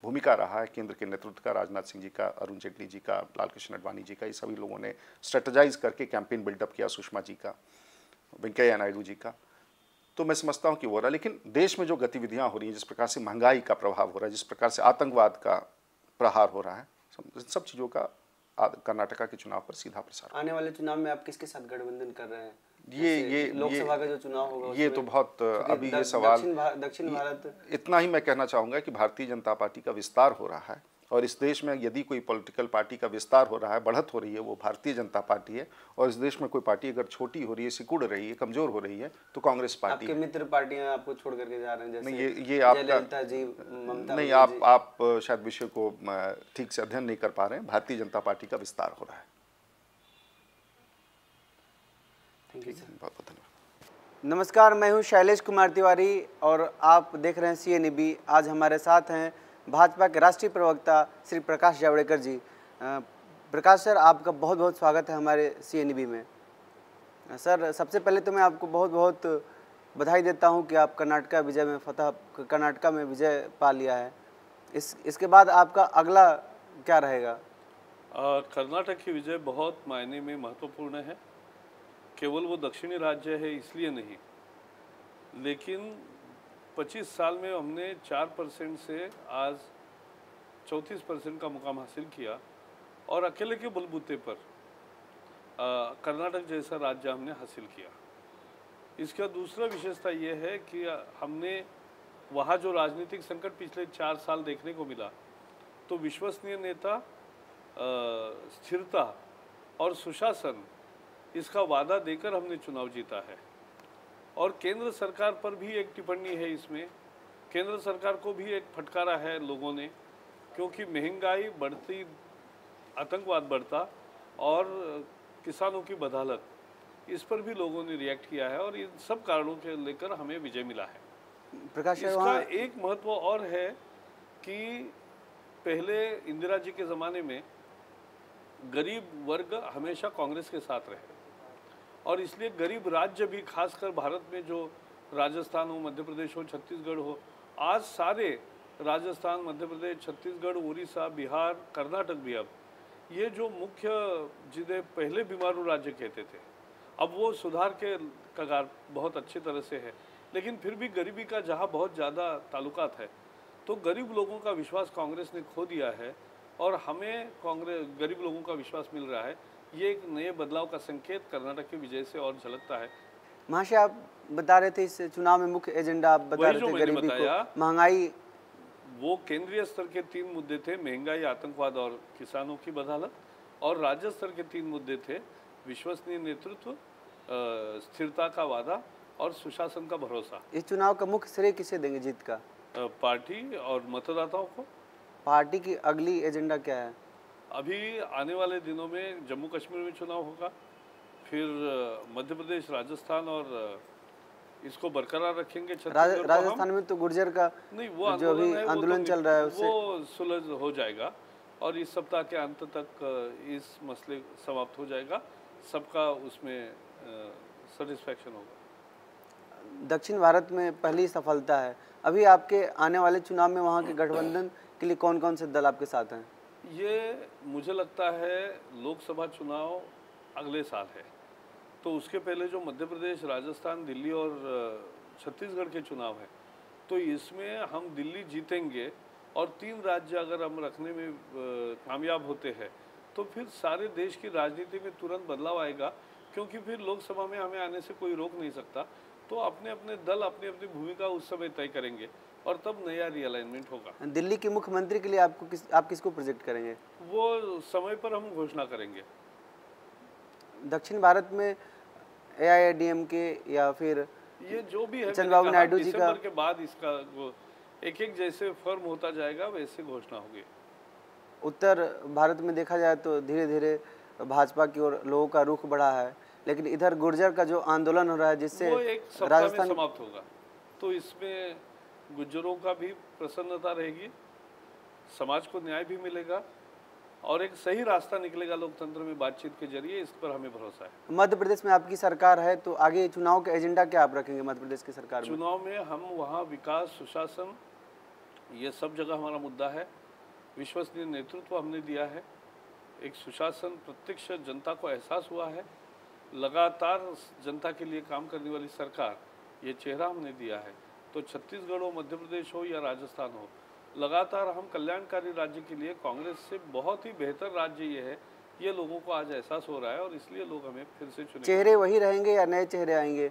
भूमिका रहा है केंद्र के नेतृत्व का, राजनाथ सिंह जी का, अरुण जेटली जी का, लाल कृष्ण आडवाणी जी का, ये सभी लोगों ने स्ट्रेटजाइज करके कैंपेन बिल्डअप किया, सुषमा जी का, वेंकैया नायडू जी का। तो मैं समझता हूँ कि वो रहा। लेकिन देश में जो गतिविधियाँ हो रही हैं, जिस प्रकार से महंगाई का प्रभाव हो रहा है, जिस प्रकार से आतंकवाद का प्रहार हो रहा है, सब चीज़ों का कर्नाटका के चुनाव पर सीधा प्रसार। आने वाले चुनाव में आप किसके साथ गठबंधन कर रहे हैं? ये लोकसभा का जो चुनाव होगा ये तो बहुत अभी ये सवाल, दक्षिण भारत, इतना ही मैं कहना चाहूँगा कि भारतीय जनता पार्टी का विस्तार हो रहा है और इस देश में यदि कोई पॉलिटिकल पार्टी का विस्तार हो रहा है, बढ़त हो रही है, वो भारतीय जनता पार्टी है। और इस देश में कोई पार्टी अगर छोटी हो रही है, सिकुड़ रही है, कमजोर हो रही है, तो कांग्रेस पार्टी। आपके मित्र पार्टियां आपको छोड़ करके जा रहे हैं, जैसे नहीं, ये आपका जयललिता जी, ममता नहीं, आप शायद विषय को ठीक से अध्ययन नहीं कर पा रहे हैं। भारतीय जनता पार्टी का विस्तार हो रहा है। थैंक यू सर, बहुत बहुत धन्यवाद। नमस्कार, मैं हूं शैलेश कुमार तिवारी और आप देख रहे हैं CNEB। आज हमारे साथ हैं भाजपा के राष्ट्रीय प्रवक्ता श्री प्रकाश जावड़ेकर जी। प्रकाश सर, आपका बहुत बहुत स्वागत है हमारे CNEB में। सर, सबसे पहले तो मैं आपको बहुत बहुत बधाई देता हूं कि आप कर्नाटका में विजय पा लिया है। इसके बाद आपका अगला क्या रहेगा? कर्नाटक की विजय बहुत मायने में महत्वपूर्ण है। केवल वो दक्षिणी राज्य है इसलिए नहीं, लेकिन 25 साल में हमने 4% से आज 34% का मुकाम हासिल किया और अकेले के बलबूते पर कर्नाटक जैसा राज्य हमने हासिल किया। इसका दूसरा विशेषता ये है कि हमने वहाँ जो राजनीतिक संकट पिछले 4 साल देखने को मिला, तो विश्वसनीय नेता, स्थिरता और सुशासन, इसका वादा देकर हमने चुनाव जीता है। और केंद्र सरकार पर भी एक टिप्पणी है इसमें। केंद्र सरकार को भी एक फटकारा है लोगों ने, क्योंकि महंगाई बढ़ती, आतंकवाद बढ़ता और किसानों की बदहालत, इस पर भी लोगों ने रिएक्ट किया है और इन सब कारणों के लेकर हमें विजय मिला है। प्रकाश, इसका एक महत्व और है कि पहले इंदिरा जी के ज़माने में गरीब वर्ग हमेशा कांग्रेस के साथ रहे और इसलिए गरीब राज्य भी, खासकर भारत में जो राजस्थान हो, मध्य प्रदेश हो, छत्तीसगढ़ हो, आज सारे राजस्थान, मध्य प्रदेश, छत्तीसगढ़, उड़ीसा, बिहार, कर्नाटक भी, अब ये जो मुख्य जिन्हें पहले बीमारू राज्य कहते थे, अब वो सुधार के कगार बहुत अच्छी तरह से है। लेकिन फिर भी गरीबी का जहाँ बहुत ज़्यादा ताल्लुकात है, तो गरीब लोगों का विश्वास कांग्रेस ने खो दिया है और हमें गरीब लोगों का विश्वास मिल रहा है। ये एक नए बदलाव का संकेत कर्नाटक की विजय से और झलकता है। महाशय, आप बता रहे थे इस चुनाव में मुख्य एजेंडा, आप बता रहे थे गरीबी को, महंगाई, वो केंद्रीय स्तर के 3 मुद्दे थे, महंगाई, आतंकवाद और किसानों की बदहालत। और राज्य स्तर के 3 मुद्दे थे, विश्वसनीय नेतृत्व, स्थिरता का वादा और सुशासन का भरोसा। इस चुनाव का मुख्य श्रेय किसे देंगे जीत का? पार्टी और मतदाताओं को। पार्टी की अगली एजेंडा क्या है? अभी आने वाले दिनों में जम्मू कश्मीर में चुनाव होगा, फिर मध्य प्रदेश, राजस्थान, और इसको बरकरार रखेंगे। राजस्थान में तो गुर्जर का नहीं, वो जो भी आंदोलन चल रहा है वो सुलझ हो जाएगा और इस सप्ताह के अंत तक इस मसले समाप्त हो जाएगा, सबका उसमें सेटिस्फैक्शन होगा। दक्षिण भारत में पहली सफलता है। अभी आपके आने वाले चुनाव में वहाँ के गठबंधन के लिए कौन कौन से दल आपके साथ हैं? ये मुझे लगता है लोकसभा चुनाव अगले साल है, तो उसके पहले जो मध्य प्रदेश, राजस्थान, दिल्ली और छत्तीसगढ़ के चुनाव है, तो इसमें हम दिल्ली जीतेंगे और 3 राज्य अगर हम रखने में कामयाब होते हैं, तो फिर सारे देश की राजनीति में तुरंत बदलाव आएगा, क्योंकि फिर लोकसभा में हमें आने से कोई रोक नहीं सकता। तो अपने अपने दल अपनी अपनी भूमिका उस समय तय करेंगे और तब नया रिअलाइनमेंट होगा। दिल्ली के मुख्यमंत्री के लिए आप किसको प्रोजेक्ट करेंगे? वो समय पर हम घोषणा करेंगे। दक्षिण भारत में AIADMK या फिर ये जो भी है, चंद्रबाबू नायडू जी का के बाद इसका एक एक जैसे फर्म होता जाएगा वैसे घोषणा होगी। उत्तर भारत में देखा जाए तो धीरे धीरे भाजपा की ओर लोगों का रुख बढ़ा है, लेकिन इधर गुर्जर का जो आंदोलन हो रहा है, जिससे वो एक सप्ताह में समाप्त होगा, तो इसमें गुर्जरों का भी प्रसन्नता रहेगी, समाज को न्याय भी मिलेगा और एक सही रास्ता निकलेगा लोकतंत्र में बातचीत के जरिए। इस पर हमें भरोसा है। मध्य प्रदेश में आपकी सरकार है, तो आगे चुनाव का एजेंडा क्या आप रखेंगे मध्य प्रदेश की सरकार में? चुनाव में हम वहाँ विकास, सुशासन, ये सब जगह हमारा मुद्दा है। विश्वसनीय नेतृत्व हमने दिया है, एक सुशासन प्रत्यक्ष जनता को एहसास हुआ है, लगातार जनता के लिए काम करने वाली सरकार, ये चेहरा हमने दिया है। तो छत्तीसगढ़ हो, मध्य प्रदेश हो या राजस्थान हो, लगातार हम कल्याणकारी राज्य के लिए कांग्रेस से बहुत ही बेहतर राज्य ये है, ये लोगों को आज एहसास हो रहा है और इसलिए लोग हमें फिर से चुनेंगे। चेहरे वही रहेंगे या नए चेहरे आएंगे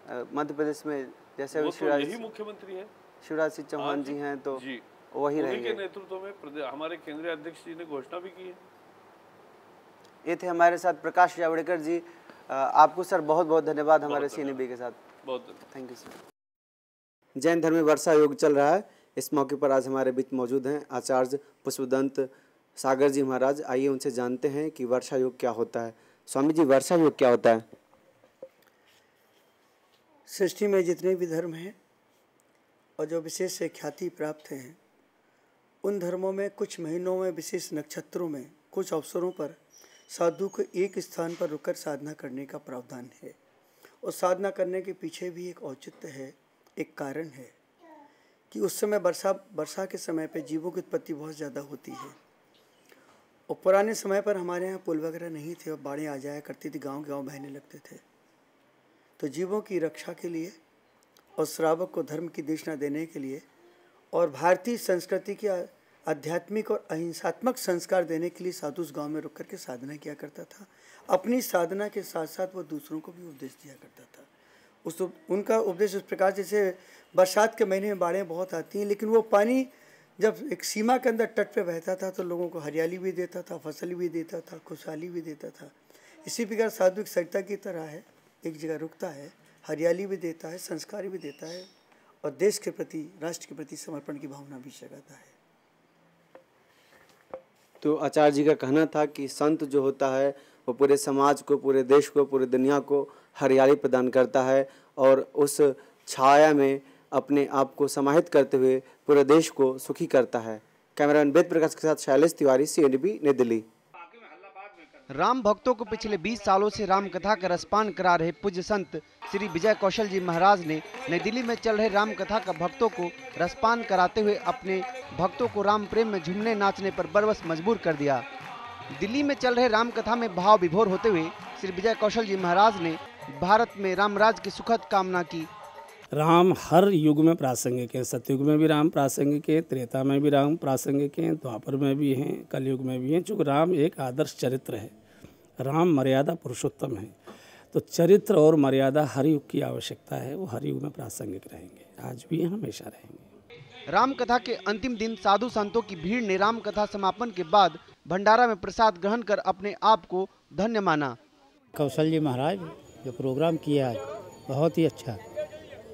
मध्य प्रदेश में? जैसे यही मुख्यमंत्री है, शिवराज सिंह चौहान जी हैं, तो जी वही रहेंगे। के नेतृत्व में हमारे केंद्रीय अध्यक्ष जी ने घोषणा भी की है। ये थे हमारे साथ प्रकाश जावड़ेकर जी। आपको सर बहुत बहुत धन्यवाद हमारे CNB के साथ। बहुत थैंक यू सर। जैन धर्म में वर्षा योग चल रहा है। इस मौके पर आज हमारे बीच मौजूद हैं आचार्य पुष्पदंत सागर जी महाराज। आइए उनसे जानते हैं कि वर्षा योग क्या होता है। स्वामी जी, वर्षा योग क्या होता है? सृष्टि में जितने भी धर्म हैं और जो विशेष ख्याति प्राप्त हैं, उन धर्मों में कुछ महीनों में, विशेष नक्षत्रों में, कुछ अवसरों पर साधु को एक स्थान पर रुककर साधना करने का प्रावधान है। और साधना करने के पीछे भी एक औचित्य है, एक कारण है कि उस समय वर्षा के समय पे जीवों की उत्पत्ति बहुत ज़्यादा होती है। और पुराने समय पर हमारे यहाँ पुल वगैरह नहीं थे और बाढ़ें आ जाया करती थी, गांव बहने लगते थे। तो जीवों की रक्षा के लिए और श्रावक को धर्म की दिशा देने के लिए और भारतीय संस्कृति के आध्यात्मिक और अहिंसात्मक संस्कार देने के लिए साधु उस गाँव में रुक करके साधना किया करता था। अपनी साधना के साथ साथ वो दूसरों को भी उपदेश दिया करता था। उनका उपदेश इस प्रकार, जैसे बरसात के महीने में बाढ़ें बहुत आती हैं, लेकिन वो पानी जब एक सीमा के अंदर तट पे बहता था तो लोगों को हरियाली भी देता था, फसल भी देता था, खुशहाली भी देता था। इसी प्रकार साधु एक सरिता की तरह है, एक जगह रुकता है, हरियाली भी देता है, संस्कार भी देता है और देश के प्रति, राष्ट्र के प्रति समर्पण की भावना भी जगाता है। तो आचार्य जी का कहना था कि संत जो होता है वो पूरे समाज को, पूरे देश को, पूरे दुनिया को हरियाली प्रदान करता है और उस छाया में अपने आप को समाहित करते हुए पूरे देश को सुखी करता है। कैमरामैन वेद प्रकाश के साथ शैलेश तिवारी, CNB, नई दिल्ली। राम भक्तों को पिछले 20 सालों से राम कथा का रसपान करा रहे पूज्य संत श्री विजय कौशल जी महाराज ने नई दिल्ली में चल रहे राम कथा का भक्तों को रसपान कराते हुए अपने भक्तों को राम प्रेम में झूमने नाचने पर बरबस मजबूर कर दिया। दिल्ली में चल रहे राम कथा में भाव विभोर होते हुए श्री विजय कौशल जी महाराज ने भारत में रामराज की सुखद कामना की। राम हर युग में प्रासंगिक है। सतयुग में भी राम प्रासंगिक है, त्रेता में भी राम प्रासंगिक हैं, द्वापर में भी हैं, कलयुग में भी हैं। चूँकि राम एक आदर्श चरित्र है, राम मर्यादा पुरुषोत्तम है, तो चरित्र और मर्यादा हर युग की आवश्यकता है। वो हर युग में प्रासंगिक रहेंगे, आज भी हमेशा रहेंगे। राम कथा के अंतिम दिन साधु संतों की भीड़ ने राम कथा समापन के बाद भंडारा में प्रसाद ग्रहण कर अपने आप को धन्य माना। कौशल जी महाराज जो प्रोग्राम किया आज बहुत ही अच्छा,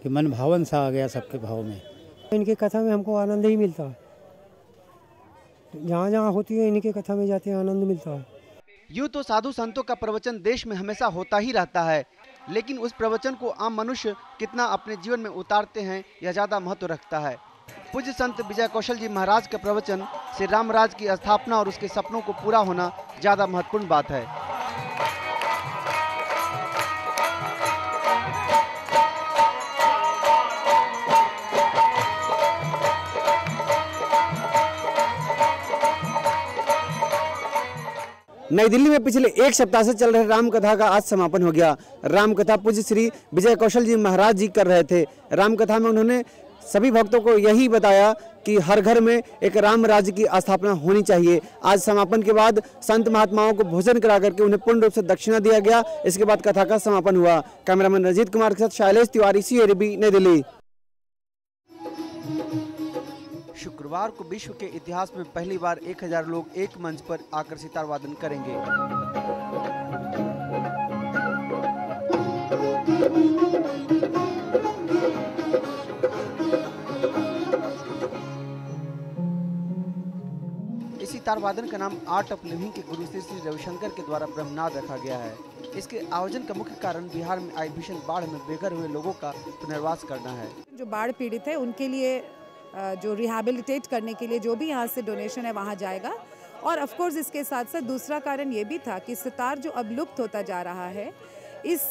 कि मन भावन सा आ गया सबके भाव में। इनकी कथा में हमको आनंद ही मिलता है, जहाँ जहाँ होती है इनकी कथा में जाते हैं आनंद मिलता है। यूँ तो साधु संतों का प्रवचन देश में हमेशा होता ही रहता है, लेकिन उस प्रवचन को आम मनुष्य कितना अपने जीवन में उतारते हैं यह ज्यादा महत्व रखता है। पूज्य संत विजय कौशल जी महाराज के प्रवचन से रामराज की स्थापना और उसके सपनों को पूरा होना ज्यादा महत्वपूर्ण बात है। नई दिल्ली में पिछले एक सप्ताह से चल रहे राम कथा का आज समापन हो गया। राम कथा पूज्य श्री विजय कौशल जी महाराज जी कर रहे थे। राम कथा में उन्होंने सभी भक्तों को यही बताया कि हर घर में एक राम राज्य की स्थापना होनी चाहिए। आज समापन के बाद संत महात्माओं को भोजन करा करके उन्हें पूर्ण रूप से दक्षिणा दिया गया। इसके बाद कथा का समापन हुआ। कैमरामैन रंजीत कुमार के साथ शैलेश तिवारी, CNB, नई दिल्ली। शुक्रवार को विश्व के इतिहास में पहली बार 1000 लोग एक मंच पर आकर सितार वादन करेंगे। इस सितार वादन का नाम आर्ट ऑफ लिविंग के गुरु श्री रविशंकर के द्वारा ब्रह्मनाद रखा गया है। इसके आयोजन का मुख्य कारण बिहार में आई भीषण बाढ़ में बेघर हुए लोगों का पुनर्वास करना है। जो बाढ़ पीड़ित है उनके लिए जो रिहैबिलिटेट करने के लिए जो भी यहाँ से डोनेशन है वहाँ जाएगा। और ऑफ कोर्स इसके साथ साथ दूसरा कारण ये भी था कि सितार जो अब लुप्त होता जा रहा है, इस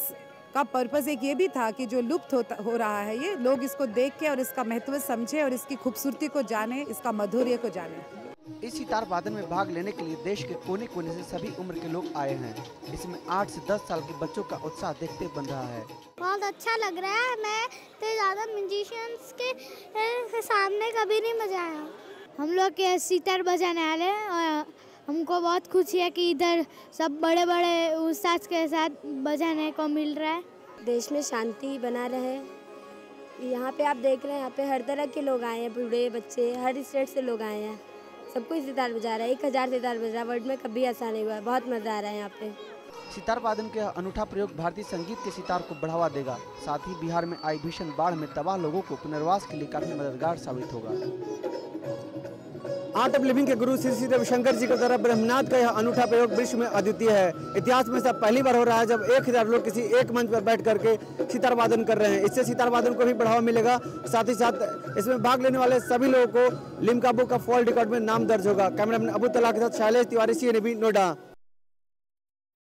का पर्पस एक ये भी था कि जो लुप्त हो रहा है ये लोग इसको देख के और इसका महत्व समझे और इसकी खूबसूरती को जाने, इसका माधुर्य को जाने। इस सितार वादन में भाग लेने के लिए देश के कोने कोने से सभी उम्र के लोग आए हैं। इसमें 8 से 10 साल के बच्चों का उत्साह देखते बन रहा है। बहुत अच्छा लग रहा है। मैं तो ज़्यादा म्यूजिशियंस के सामने कभी नहीं बजाया। हम लोग के सितार बजाने वाले हैं और हमको बहुत खुशी है कि इधर सब बड़े बड़े उस्ताद के साथ बजाने को मिल रहा है। देश में शांति बना रहे। यहाँ पे आप देख रहे हैं, यहाँ पे हर तरह के लोग आए हैं, बूढ़े बच्चे, हर स्टेट से लोग आए हैं। सब कोई सितार बजा रहा है। 1000 सितार बजा, वर्ल्ड में कभी ऐसा नहीं हुआ है। बहुत मज़ा आ रहा है यहाँ पे। सितार वादन का अनूठा प्रयोग भारतीय संगीत के सितार को बढ़ावा देगा। साथ ही बिहार में आई भीषण बाढ़ में तबाह लोगों को पुनर्वास के लिए काफी मददगार साबित होगा। आर्ट ऑफ लिविंग के गुरु श्री श्री रविशंकर जी के द्वारा ब्रह्मनाथ का यह अनूठा प्रयोग विश्व में अद्वितीय है। इतिहास में सब पहली बार हो रहा है जब 1000 लोग किसी एक मंच पर बैठ करके सितार वादन कर रहे हैं। इससे सितार वादन को भी बढ़ावा मिलेगा। साथ ही साथ इसमें भाग लेने वाले सभी लोगों को Limca book of world record में नाम दर्ज होगा। कैमरामैन अबू तला के साथ शैलेश तिवारी, CNBC नोएडा।